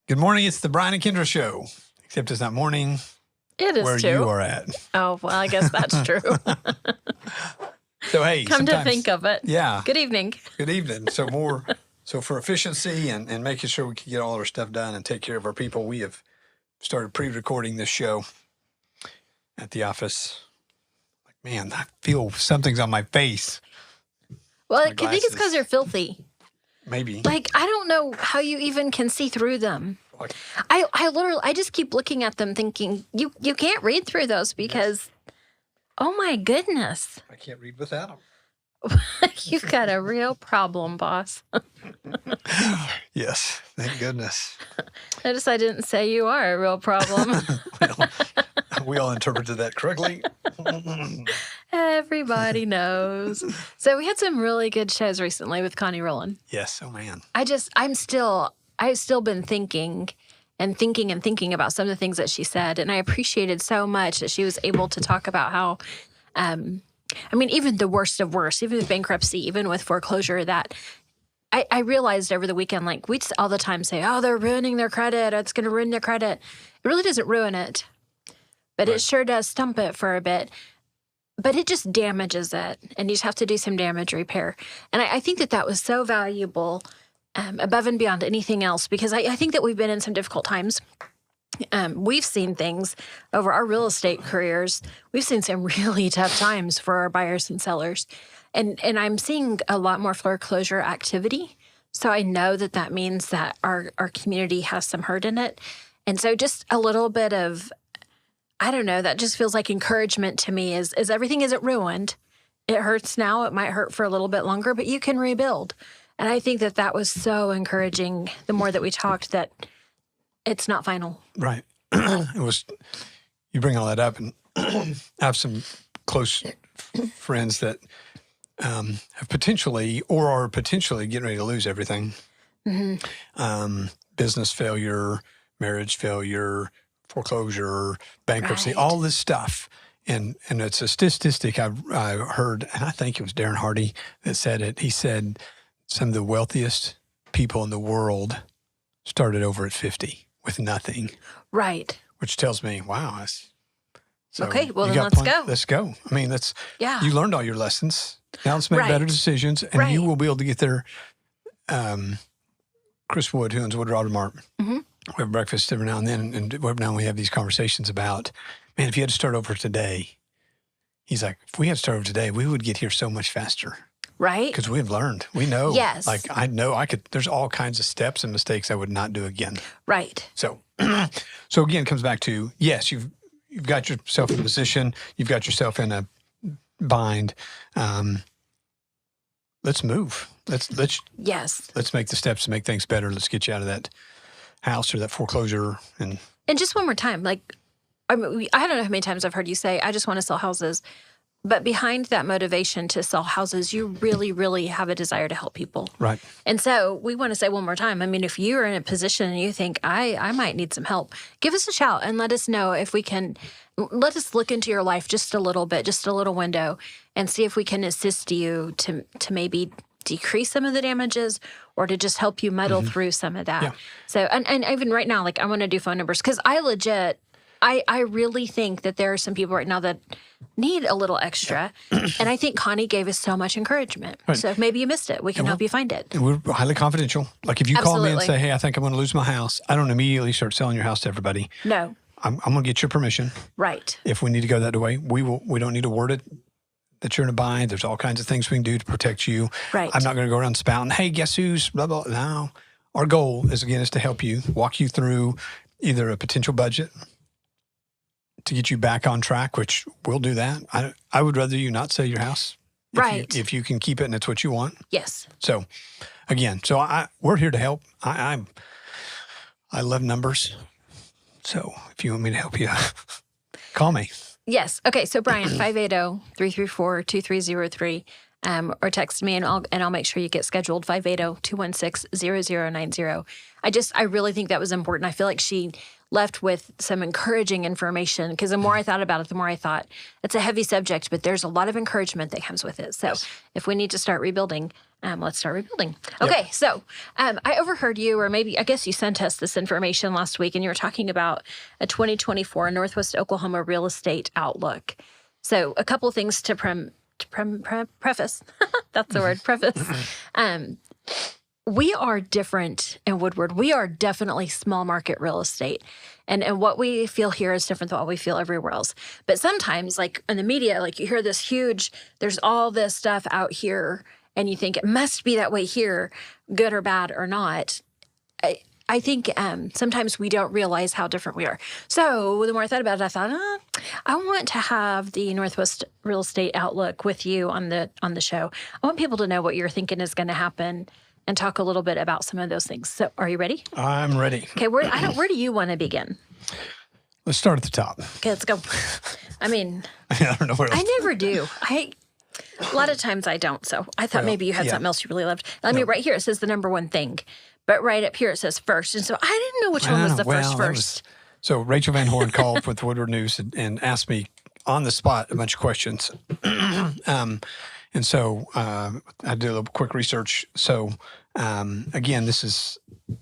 Good morning. It's the Brian and Kendra Show, except it's not morning It is where too. you are at. Oh, well, I guess that's true. So, hey, Come to think of it. Yeah. Good evening. Good evening. So for efficiency and making sure we can get all our stuff done and take care of our people, we have started pre-recording this show at the office. Like, man, I feel something's on my face. Well, I think it's because they're filthy. Maybe. Like, I don't know how you even can see through them. Like, I just keep looking at them thinking, you can't read through those because, oh my goodness. I can't read without them. You've got a real problem, boss. Yes, thank goodness. Notice I didn't say you are a real problem. Well, we all interpreted that correctly. Everybody knows. So we had some really good shows recently with Connie Rowland. Yes, oh man. I've still been thinking about some of the things that she said. And I appreciated so much that she was able to talk about how, even the worst of worst, even with bankruptcy, even with foreclosure, that I realized over the weekend, like we just all the time say, oh, they're ruining their credit. It's going to ruin their credit. It really doesn't ruin it, but Right. It sure does stump it for a bit. But it just damages it, and you just have to do some damage repair. And I think that was so valuable above and beyond anything else, because I think that we've been in some difficult times. We've seen things over our real estate careers. We've seen some really tough times for our buyers and sellers. And I'm seeing a lot more foreclosure activity. So I know that means that our community has some hurt in it. And so just a little bit of, I don't know, that just feels like encouragement to me is everything isn't ruined. It hurts now. It might hurt for a little bit longer, but you can rebuild. And I think that was so encouraging the more that we talked, that it's not final. Right. It was, you bring all that up, and I have some close friends that have potentially or are potentially getting ready to lose everything. Mm-hmm. Business failure, marriage failure, foreclosure, bankruptcy, Right. all this stuff. And it's a statistic I heard, and I think it was Darren Hardy that said it. He said some of the wealthiest people in the world started over at 50 with nothing. Right. Which tells me, wow. So Okay, well, you then got let's go. Let's go. I mean, Yeah. you learned all your lessons. Now let's make Right. better decisions, and Right. you will be able to get there. Chris Wood, who owns Wood Rod Mart, Mm-hmm. we have breakfast every now and then, and every now and we have these conversations about, man, if you had to start over today, he's like, if we had to start over today, we would get here so much faster. Right. Because we've learned. We know. Yes. Like, I know there's all kinds of steps and mistakes I would not do again. Right. So, so again, it comes back to, yes, you've got yourself in a position, you've got yourself in a bind. Let's move. Yes. Let's make the steps to make things better. Let's get you out of that house or that foreclosure. And just one more time, like, I don't know how many times I've heard you say, I just want to sell houses. But behind that motivation to sell houses, you really, really have a desire to help people. right. And so we want to say one more time, I mean, if you're in a position and you think, I might need some help, give us a shout and let us know if we can. Let us look into your life just a little bit, just a little window, and see if we can assist you to maybe decrease some of the damages or to just help you muddle through some of that. Yeah. So, and even right now, like, I want to do phone numbers because I really think that there are some people right now that need a little extra. And I think Connie gave us so much encouragement. Right. So if maybe you missed it, we can help you find it. And we're highly confidential. Like, if you call me and Absolutely. say, hey, I think I'm going to lose my house, I don't immediately start selling your house to everybody. No. I'm going to get your permission. Right. If we need to go that way, we don't need to word it that you're in a bind. There's all kinds of things we can do to protect you. Right. I'm not going to go around spouting, hey, guess who's blah, blah. No. Our goal is to help you, walk you through either a potential budget to get you back on track, which we'll do that. I would rather you not sell your house. Right. If you can keep it and it's what you want. Yes. So again, we're here to help. I love numbers. So if you want me to help you, call me. Yes. Okay. So Brian, 580-334-2303. or text me, and I'll make sure you get scheduled. 580-216-0090. I really think that was important. I feel like she left with some encouraging information, because the more I thought about it, the more I thought it's a heavy subject, but there's a lot of encouragement that comes with it. So if we need to start rebuilding, let's start rebuilding. Okay, so I overheard you, or maybe I guess you sent us this information last week, and you were talking about a 2024 Northwest Oklahoma real estate outlook. So a couple things to preface. That's the word, preface. We are different in Woodward. We are definitely small market real estate. And what we feel here is different than what we feel everywhere else. But sometimes, like in the media, like you hear this huge, there's all this stuff out here, and you think it must be that way here, good or bad or not. I think sometimes we don't realize how different we are. So the more I thought about it, I thought, I want to have the Northwest Real Estate Outlook with you on the show. I want people to know what you're thinking is going to happen, and talk a little bit about some of those things. So are you ready? I'm ready. Okay, where do you want to begin? Let's start at the top. Okay, let's go. I mean, I don't know where else. I never do. A lot of times I don't. So I thought maybe you had something else you really loved. I mean, right here it says the number one thing, but right up here it says first. And so I didn't know which one was the first. So Rachel Van Horn called with Woodward News and asked me on the spot a bunch of questions. And so I did a little quick research. So again, this is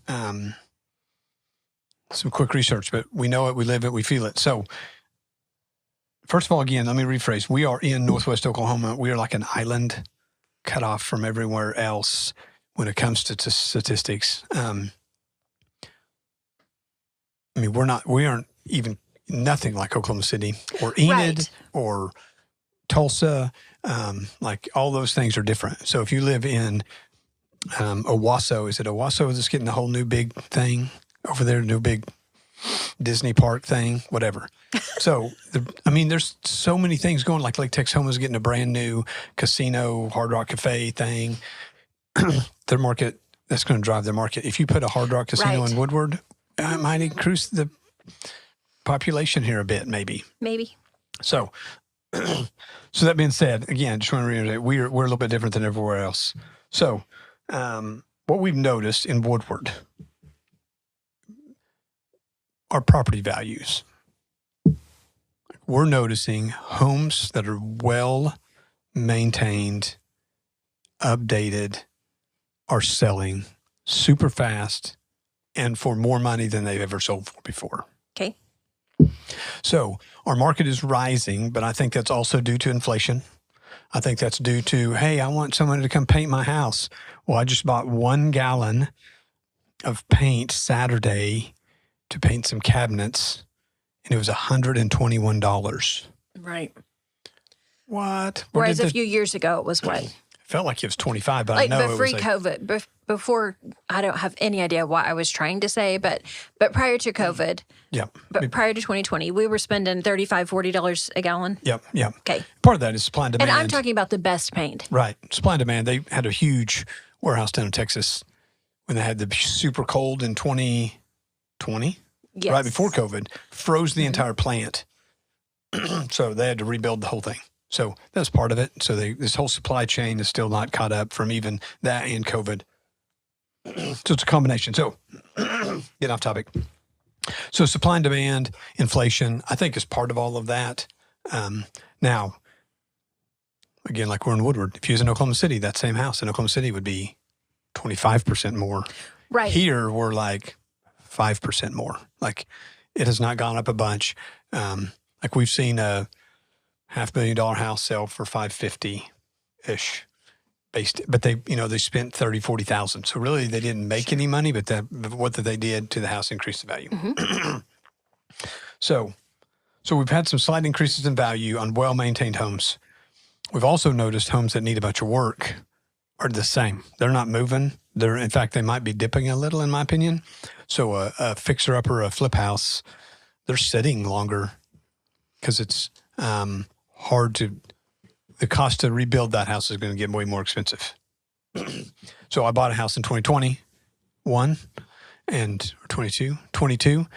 some quick research, but we know it, we live it, we feel it. So first of all, again, let me rephrase. We are in Northwest Oklahoma. We are like an island cut off from everywhere else when it comes to statistics. I mean, we aren't even nothing like Oklahoma City or Enid or Tulsa. Like all those things are different. So if you live in Owasso, is it Owasso that's getting the whole new big thing over there, new big Disney park thing, whatever. So, there's so many things going, like Lake Texoma's getting a brand new casino, Hard Rock Cafe thing. Their market, that's going to drive their market. If you put a Hard Rock Casino in Woodward, it might increase the population here a bit, maybe. So that being said, again, just want to reiterate, we're a little bit different than everywhere else. So what we've noticed in Woodward are property values. We're noticing homes that are well maintained, updated, are selling super fast and for more money than they've ever sold for before. Okay. So our market is rising, but I think that's also due to inflation. I think that's due to, hey, I want someone to come paint my house. Well, I just bought 1 gallon of paint Saturday to paint some cabinets, and it was $121. Right. What? Whereas a few years ago, it was what? It felt like it was 25, but I know it was pre-COVID. Before, I don't have any idea what I was trying to say, but prior to COVID, but prior to 2020, we were spending $35, $40 a gallon. Yep. Okay. Part of that is supply and demand. And I'm talking about the best paint. Right. Supply and demand. They had a huge warehouse down in Texas when they had the super cold in 2020, right before COVID, froze the entire plant. So they had to rebuild the whole thing. So that's part of it. So this whole supply chain is still not caught up from even that and COVID. So it's a combination. So getting off topic. So supply and demand, inflation, I think is part of all of that. Now, again, like we're in Woodward, if you was in Oklahoma City, that same house in Oklahoma City would be 25% more. Right. Here, we're like 5% more. Like it has not gone up a bunch. Like we've seen a $500 million house sell for $550-ish. But they spent $30,000-$40,000. So really, they didn't make any money, but what they did to the house increased the value. Mm-hmm. So we've had some slight increases in value on well-maintained homes. We've also noticed homes that need a bunch of work are the same. They're not moving. In fact, they might be dipping a little, in my opinion. So a fixer-upper, a flip house, they're sitting longer because it's hard to. The cost to rebuild that house is going to get way more expensive. So I bought a house in 2021 and 22,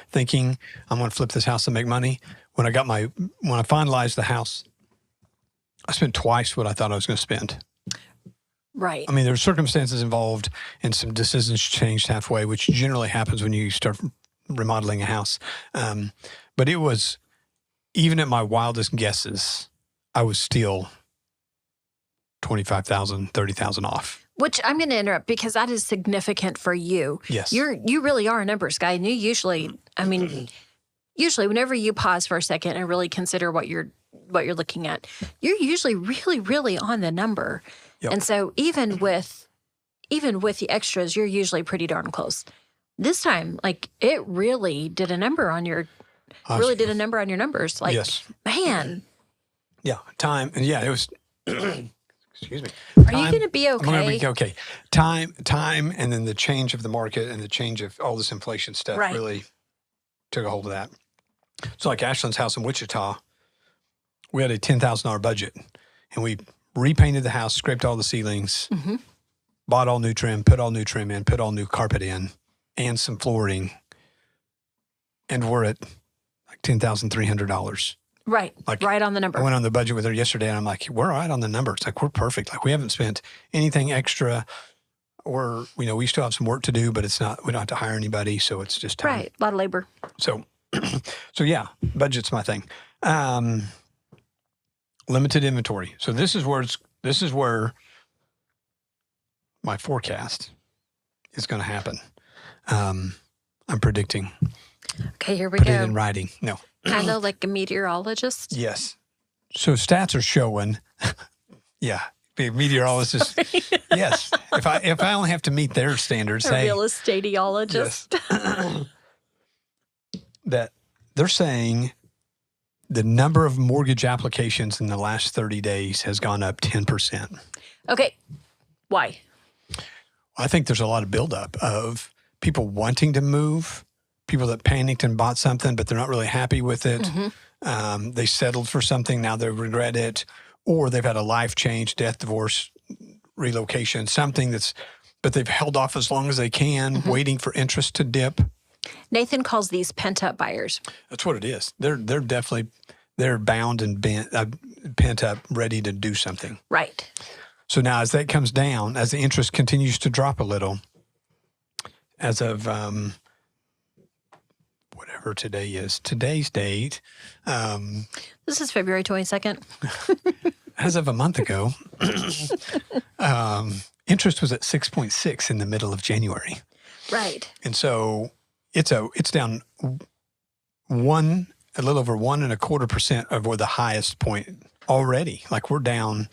thinking I'm going to flip this house and make money. When I finalized the house, I spent twice what I thought I was going to spend. Right. I mean, there were circumstances involved and some decisions changed halfway, which generally happens when you start remodeling a house. But it was, even at my wildest guesses, I was still 25,000, 30,000 off. Which I'm going to interrupt because that is significant for you. Yes. You really are a numbers guy. And you usually, usually whenever you pause for a second and really consider what you're looking at, you're usually really, really on the number. Yep. And so even with the extras, you're usually pretty darn close. This time, like, it really did a number on your numbers. Like, yes. Man. Yeah. Time. And yeah, it was, excuse me. Are you going to be okay? I'm going to be okay. Time, and then the change of the market and the change of all this inflation stuff really took a hold of that. So like Ashland's house in Wichita, we had a $10,000 budget, and we repainted the house, scraped all the ceilings, bought all new trim, put all new trim in, put all new carpet in, and some flooring, and we're at like $10,300. Right, like, right on the number. I went on the budget with her yesterday, and I'm like, we're right on the number. It's like, we're perfect. Like, we haven't spent anything extra, or, we still have some work to do, but it's not, we don't have to hire anybody, so it's just time. Right, a lot of labor. So yeah, budget's my thing. Limited inventory. So this is where my forecast is going to happen. I'm predicting. Okay, here we Put go. it in writing. No. Kind of like a meteorologist. Yes. So stats are showing. Yeah, be a meteorologist. Yes. If I only have to meet their standards, a real estateologist. Yes. That they're saying the number of mortgage applications in the last 30 days has gone up 10%. Okay. Why? I think there's a lot of buildup of people wanting to move, people that panicked and bought something, but they're not really happy with it. They settled for something, now they regret it, or they've had a life change, death, divorce, relocation, something but they've held off as long as they can, waiting for interest to dip. Nathan calls these pent-up buyers. That's what it is. They're definitely, they're bound and pent up, ready to do something. Right. So now as that comes down, as the interest continues to drop a little, as of whatever today's date. This is February 22nd. As of a month ago, interest was at 6.6 in the middle of January. Right. And so it's down a little over 1.25% of where the highest point already. Like, we're down.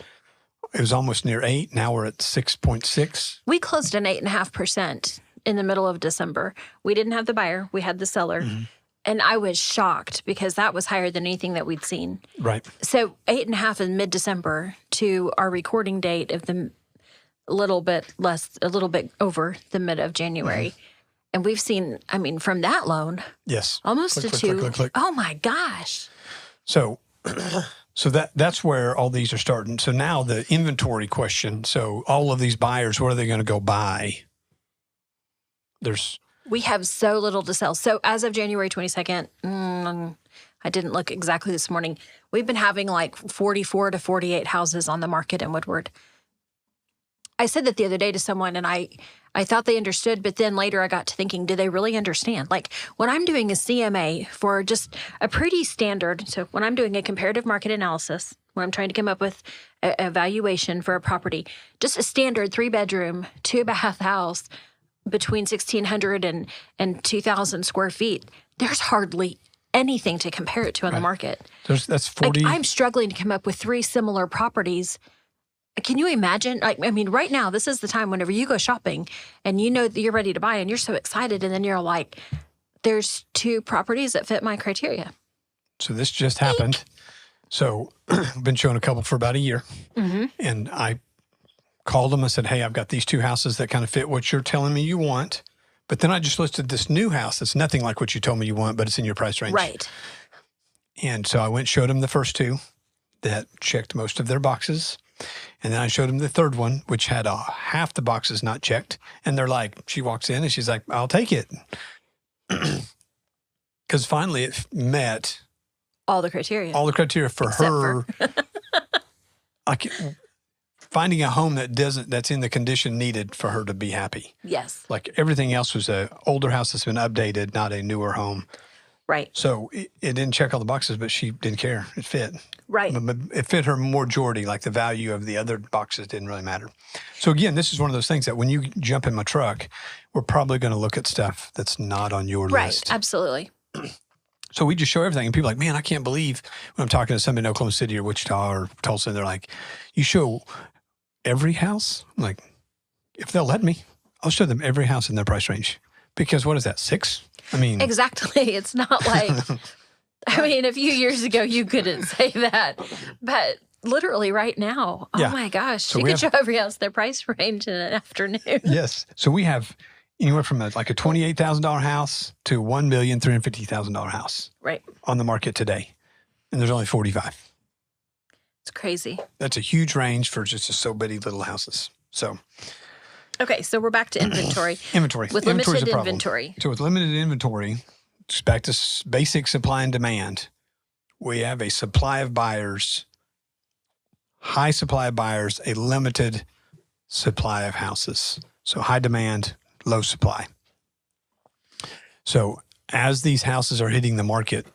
It was almost near 8. Now we're at 6.6. We closed an 8.5% in the middle of December. We didn't have the buyer. We had the seller. And I was shocked because that was higher than anything that we'd seen. Right. So 8.5 in mid-December to our recording date of a little bit over the mid of January. And we've seen, from that loan. Yes. Almost to 2. Click. Oh my gosh. So that's where all these are starting. So now the inventory question. So all of these buyers, what are they going to go buy? We have so little to sell. So as of January 22nd, I didn't look exactly this morning. We've been having like 44 to 48 houses on the market in Woodward. I said that the other day to someone, and I thought they understood, but then later I got to thinking, do they really understand? Like, when I'm doing a CMA for just a pretty standard, so when I'm doing a comparative market analysis, when I'm trying to come up with a valuation for a property, just a standard 3-bedroom, 2-bath house between 1,600 and 2,000 square feet, there's hardly anything to compare it to on the market. That's 40. I'm struggling to come up with 3 similar properties. Can you imagine? Right now, this is the time whenever you go shopping and you know that you're ready to buy and you're so excited, and then you're like, there's 2 properties that fit my criteria. So this just happened. So I've been showing a couple for about a year. And I called them and said, hey, I've got these 2 houses that kind of fit what you're telling me you want. But then I just listed this new house that's nothing like what you told me you want, but it's in your price range. Right. And so I went and showed them the first 2 that checked most of their boxes. And then I showed them the third one, which had half the boxes not checked. And they're like, she walks in and she's like, I'll take it. Because finally it met all the criteria for her. finding a home that's in the condition needed for her to be happy. Yes. Like everything else was a older house that's been updated, not a newer home. Right. So it didn't check all the boxes, but she didn't care. It fit. Right. But it fit her majority. Like the value of the other boxes didn't really matter. So again, this is one of those things that when you jump in my truck, we're probably going to look at stuff that's not on your list. Right. Absolutely. So we just show everything. And people are like, man, I can't believe when I'm talking to somebody in Oklahoma City or Wichita or Tulsa, they're like, you show every house? I'm like, if they'll let me, I'll show them every house in their price range. Because what is that, 6? I mean. Exactly. It's not like, I mean, a few years ago you couldn't say that. But literally right now, oh my gosh, so you could show every house their price range in an afternoon. Yes. So we have anywhere from a $28,000 house to $1,350,000 house. Right. On the market today. And there's only 45. It's crazy. That's a huge range for just so many little houses. So. Okay, so we're back to inventory. With limited inventory. So with limited inventory, just back to basic supply and demand, we have a supply of buyers, high supply of buyers, a limited supply of houses. So high demand, low supply. So as these houses are hitting the market,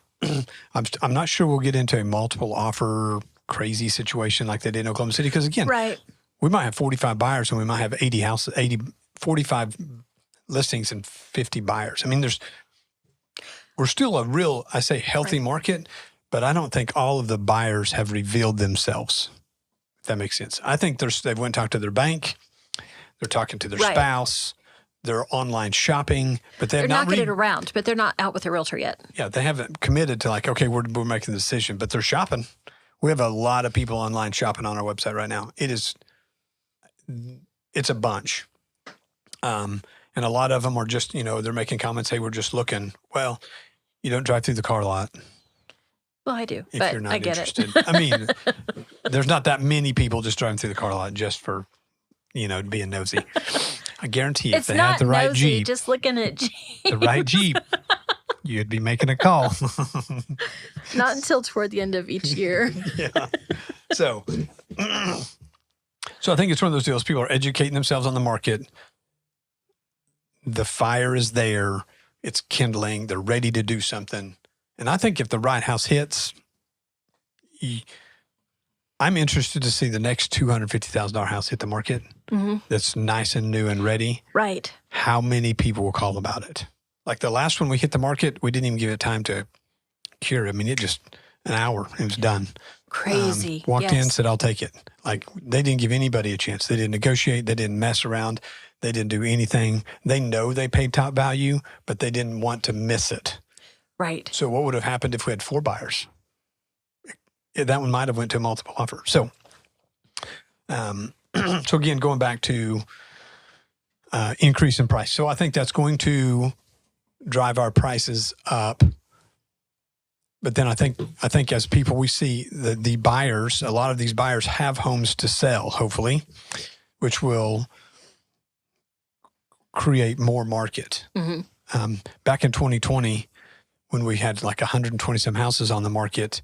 I'm not sure we'll get into a multiple offer crazy situation like they did in Oklahoma City because again, right. We might have 45 buyers and we might have 45 listings and 50 buyers. I mean, we're still a real, I say healthy market, but I don't think all of the buyers have revealed themselves, if that makes sense. I think they went and talked to their bank, they're talking to their spouse, they're online shopping, but they're knocking it around, but they're not out with a realtor yet. Yeah, they haven't committed to like, okay, we're making the decision, but they're shopping. We have a lot of people online shopping on our website right now. It's a bunch. And a lot of them are just, they're making comments, hey, we're just looking. Well, you don't drive through the car lot. Well, I do, if but you're not I get interested. it. I mean, there's not that many people just driving through the car lot just for, being nosy. I guarantee you, if they had the right nosy, Jeep. Just looking at Jeep. The right Jeep, you'd be making a call. Not until toward the end of each year. Yeah. So I think it's one of those deals. People are educating themselves on the market. The fire is there. It's kindling. They're ready to do something. And I think if the right house hits, I'm interested to see the next $250,000 house hit the market. Mm-hmm. That's nice and new and ready. Right. How many people will call about it? Like the last one we hit the market, we didn't even give it time to cure. I mean, it just an hour, it was done. Crazy. Walked in, said, I'll take it. Like they didn't give anybody a chance. They didn't negotiate. They didn't mess around. They didn't do anything. They know they paid top value, but they didn't want to miss it. Right. So what would have happened if we had 4 buyers? That one might have went to a multiple offer. So, so again, going back to increase in price. So I think that's going to drive our prices up. But then I think as people, we see the buyers, a lot of these buyers have homes to sell, hopefully, which will create more market. Mm-hmm. Back in 2020, when we had like 120 some houses on the market,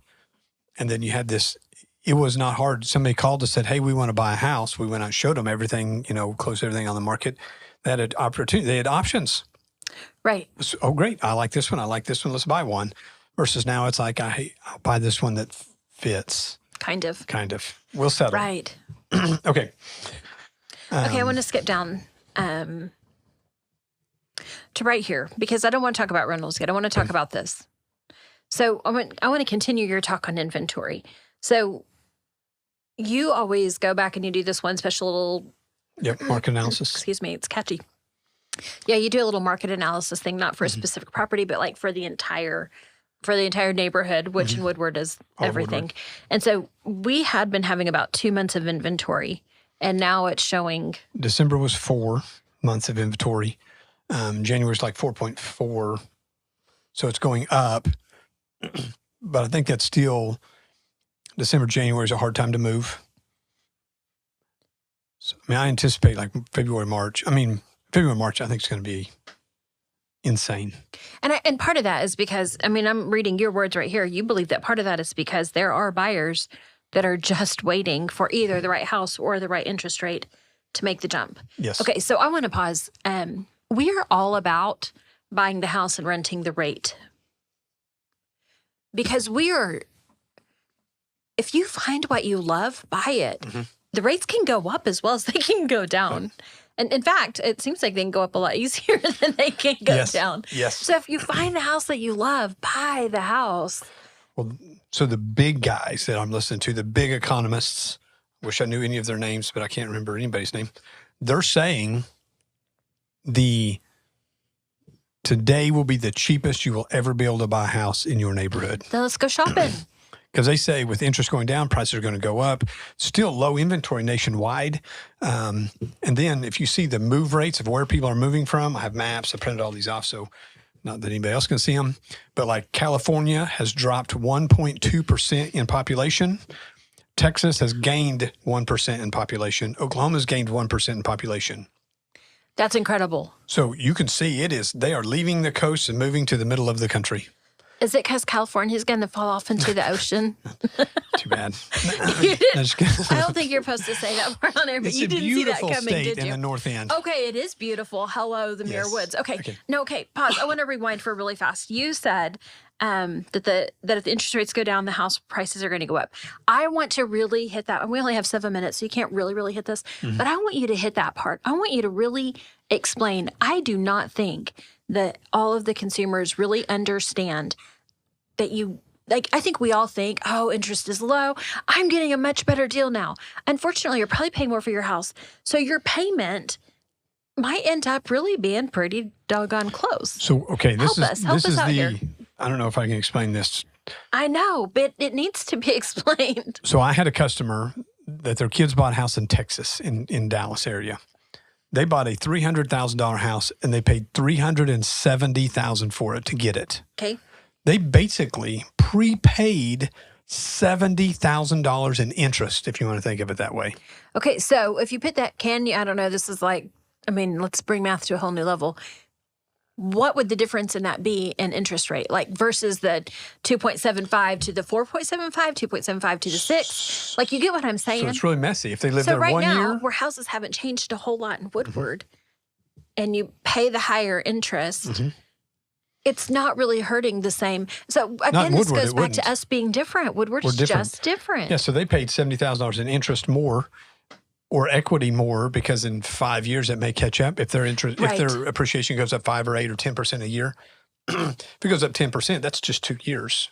and then you had this, it was not hard. Somebody called us, said, hey, we want to buy a house. We went out and showed them everything, closed everything on the market. They had an opportunity. They had options. Right. So, oh, great. I like this one. I like this one. Let's buy one. Versus now it's like, I'll buy this one that fits. Kind of. We'll settle. Right. Okay. Okay, I want to skip down to right here because I don't want to talk about rentals yet. I want to talk about this. So I want to continue your talk on inventory. So you always go back and you do this one special little... Yep, market analysis. Excuse me, it's catchy. Yeah, you do a little market analysis thing, not for a specific property, but like for the entire neighborhood, which in Woodward is everything. Woodward. And so we had been having about 2 months of inventory, and now it's showing... December was 4 months of inventory. January was like 4.4. So it's going up. But I think that's still... December, January is a hard time to move. So, I anticipate like February, March, I think it's going to be insane. And part of that is because, I'm reading your words right here. You believe that part of that is because there are buyers that are just waiting for either the right house or the right interest rate to make the jump. Yes. Okay, so I want to pause. We are all about buying the house and renting the rate. Because if you find what you love, buy it. Mm-hmm. The rates can go up as well as they can go down. And in fact, it seems like they can go up a lot easier than they can go down. Yes. So if you find a house that you love, buy the house. Well, so the big guys that I'm listening to, the big economists, wish I knew any of their names, but I can't remember anybody's name. They're saying today will be the cheapest you will ever be able to buy a house in your neighborhood. Then let's go shopping. Because they say with interest going down, prices are going to go up. Still low inventory nationwide. And then if you see the move rates of where people are moving from, I have maps. I printed all these off, so not that anybody else can see them. But like California has dropped 1.2% in population. Texas has gained 1% in population. Oklahoma's gained 1% in population. That's incredible. So you can see they are leaving the coast and moving to the middle of the country. Is it because California's going to fall off into the ocean? Too bad. I don't think you're supposed to say that part on air, but It's you a didn't see that beautiful coming, state did in you? the North End. Okay, it is beautiful. Hello, the Muir Yes. Woods. Okay. Okay. No, okay, pause. I want to rewind for really fast. You said that if the interest rates go down, the house prices are going to go up. I want to really hit that. And we only have 7 minutes, so you can't really hit this. Mm-hmm. But I want you to hit that part. I want you to really explain. I do not think that all of the consumers really understand that I think we all think, oh, interest is low. I'm getting a much better deal now. Unfortunately, you're probably paying more for your house. So your payment might end up really being pretty doggone close. So, okay, Help us out here. I don't know if I can explain this. I know, but it needs to be explained. So I had a customer that their kids bought a house in Texas, in Dallas area. They bought a $300,000 house and they paid $370,000 for it to get it. Okay. They basically prepaid $70,000 in interest, if you want to think of it that way. Okay, so if you put that, I don't know, this is let's bring math to a whole new level. What would the difference in that be in interest rate? Like versus the 2.75 to the 4.75, 2.75 to the 6? Like, you get what I'm saying? So it's really messy. If they live there right 1 now, year. where houses haven't changed a whole lot in Woodward, and you pay the higher interest, it's not really hurting the same. So again, this goes back to us being different. Woodward is just different. Yeah, so they paid $70,000 in interest more or equity more because in 5 years it may catch up if their interest, if their appreciation goes up 5 or 8 or 10% a year. If it goes up 10%, that's just 2 years.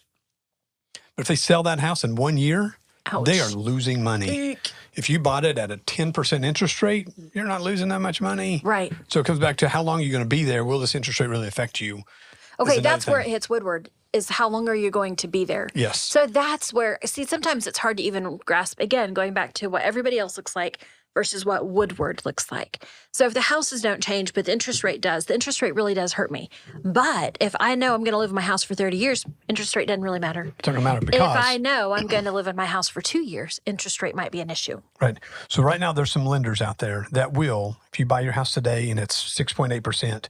But if they sell that house in 1 year, they are losing money. Eek. If you bought it at a 10% interest rate, you're not losing that much money. Right. So it comes back to how long are you going to be there? Will this interest rate really affect you? Okay, that's where it hits Woodward, is how long are you going to be there? Yes. So that's where, sometimes it's hard to even grasp, again, going back to what everybody else looks like versus what Woodward looks like. So if the houses don't change, but the interest rate does, the interest rate really does hurt me. But if I know I'm going to live in my house for 30 years, interest rate doesn't really matter. It doesn't matter because. If I know I'm going to live in my house for 2 years, interest rate might be an issue. Right. So right now there's some lenders out there that will, if you buy your house today and it's 6.8%,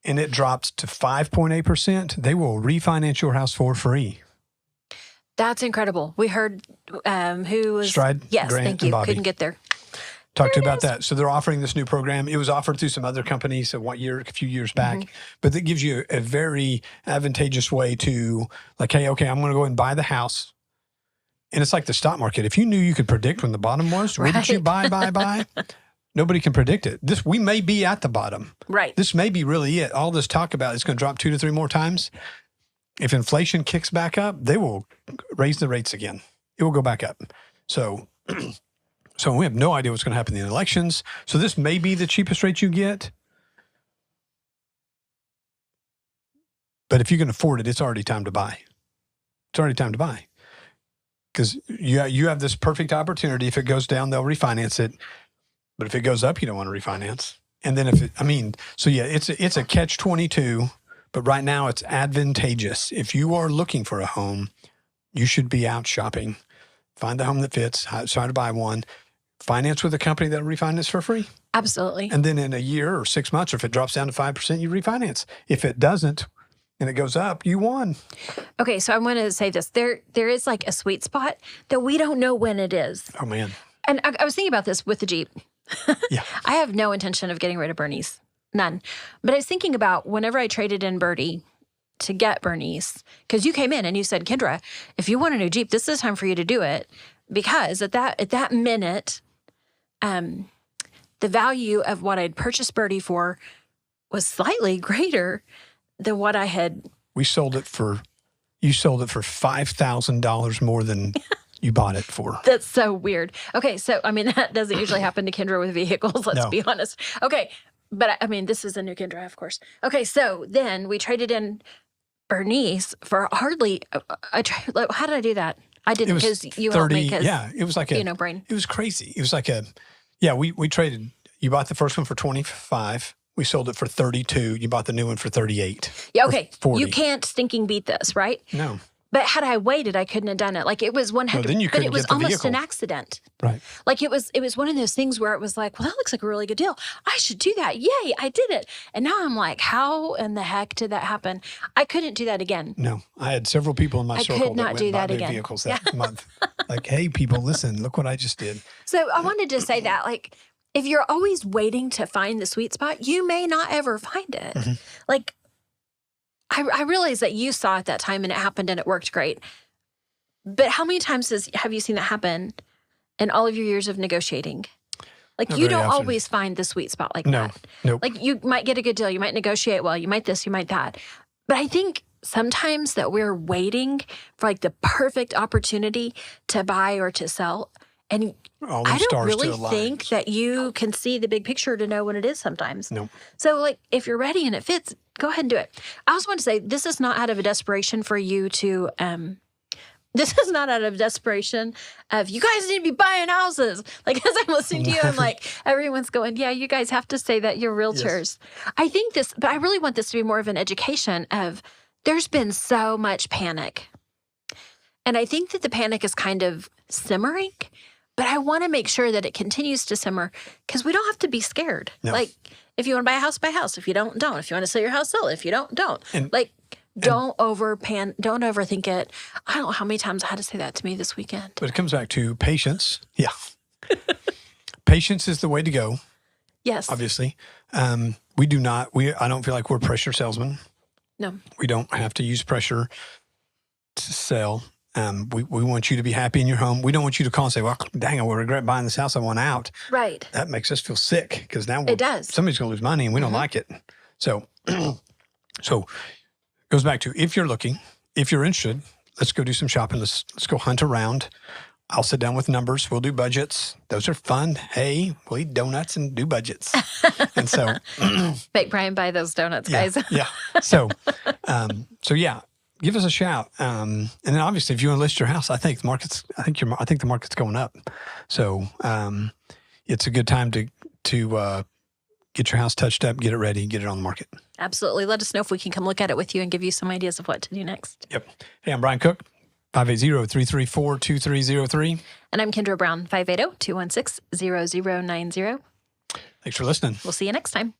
and it drops to 5.8%, they will refinance your house for free. That's incredible. We heard who was... Stride, yes, Grant, thank you. and Bobby. Couldn't get there. Talk to you about that. So they're offering this new program. It was offered through some other companies a few years back, but that gives you a very advantageous way to like, hey, okay, I'm going to go and buy the house. And it's like the stock market. If you knew you could predict when the bottom was, wouldn't you buy? Nobody can predict it. We may be at the bottom. Right. This may be really it. All this talk about it's going to drop 2 to 3 more times. If inflation kicks back up, they will raise the rates again. It will go back up. So we have no idea what's going to happen in the elections. So this may be the cheapest rate you get. But if you can afford it, it's already time to buy. It's already time to buy. Because you have this perfect opportunity. If it goes down, they'll refinance it. But if it goes up, you don't want to refinance. And then it's a catch-22, but right now it's advantageous. If you are looking for a home, you should be out shopping. Find the home that fits, try to buy one, finance with a company that will refinance for free. Absolutely. And then in a year or 6 months, or if it drops down to 5%, you refinance. If it doesn't, and it goes up, you won. Okay, so I'm going to say this. There is like a sweet spot that we don't know when it is. Oh, man. And I was thinking about this with the Jeep. Yeah. I have no intention of getting rid of Bernice. None. But I was thinking about whenever I traded in Birdie to get Bernice, because you came in and you said, Kendra, if you want a new Jeep, this is the time for you to do it. Because at that minute, the value of what I'd purchased Birdie for was slightly greater than what I had. You sold it for $5,000 more than you bought it for. That's so weird. Okay, so, I mean, that doesn't usually happen to Kendra with vehicles, let's be honest. Okay, but, I mean, this is a new Kendra, of course. Okay, so then we traded in Bernice for hardly, how did I do that? I didn't, because you helped me. Yeah, it was like brain. It was crazy. It was like we traded, you bought the first one for 25. We sold it for 32. You bought the new one for 38. Yeah, okay. 40. You can't stinking beat this, right? No. But had I waited, I couldn't have done it. Like, it was 100. Then you but it couldn't was get the almost vehicle. an accident. Right. Like, it was one of those things where it was like, well, that looks like a really good deal. I should do that. Yay, I did it. And now I'm like, how in the heck did that happen? I couldn't do that again. No. I had several people in my circle could not that do went and that bought new again. vehicles that month. Like, hey, people, listen, look what I just did. So I wanted to say that, like, if you're always waiting to find the sweet spot, you may not ever find it. Mm-hmm. Like, I realize that you saw it that time and it happened and it worked great. But how many times have you seen that happen in all of your years of negotiating? Like, Not you very don't often. always find the sweet spot like No. that. Nope. Like, you might get a good deal. You might negotiate well. You might this, you might that. But I think sometimes that we're waiting for, like, the perfect opportunity to buy or to sell. And All them I don't stars really to align. think that you can see the big picture to know when it is sometimes. Nope. So, like, if you're ready and it fits, go ahead and do it. I also want to say, this is not out of a desperation for you to, this is not out of desperation of, you guys need to be buying houses. Like, as I'm listening to you, I'm like, everyone's going, yeah, you guys have to say that you're realtors. Yes. I think this, but I really want this to be more of an education of, there's been so much panic. And I think that the panic is kind of simmering. But I want to make sure that it continues to simmer, because we don't have to be scared. No. Like, if you want to buy a house, buy a house. If you don't. If you want to sell your house, sell it. If you don't. Don't overthink it. I don't know how many times I had to say that to me this weekend. But it comes back to patience. Yeah. Patience is the way to go. Yes. Obviously. I don't feel like we're pressure salesmen. No. We don't have to use pressure to sell. We want you to be happy in your home. We don't want you to call and say, well, dang, I will regret buying this house. I want out. Right. That makes us feel sick, because now it does. Somebody's going to lose money and we don't like it. So it goes back to, if you're looking, if you're interested, let's go do some shopping. Let's go hunt around. I'll sit down with numbers. We'll do budgets. Those are fun. Hey, we'll eat donuts and do budgets. And so make Brian buy those donuts, guys. Yeah. So yeah. Give us a shout, and then obviously, if you want to list your house, I think the market's going up. So it's a good time to get your house touched up, get it ready, get it on the market. Absolutely. Let us know if we can come look at it with you and give you some ideas of what to do next. Yep. Hey, I'm Brian Cook, 580-334-2303. And I'm Kendra Brown, 580-216-0090. Thanks for listening. We'll see you next time.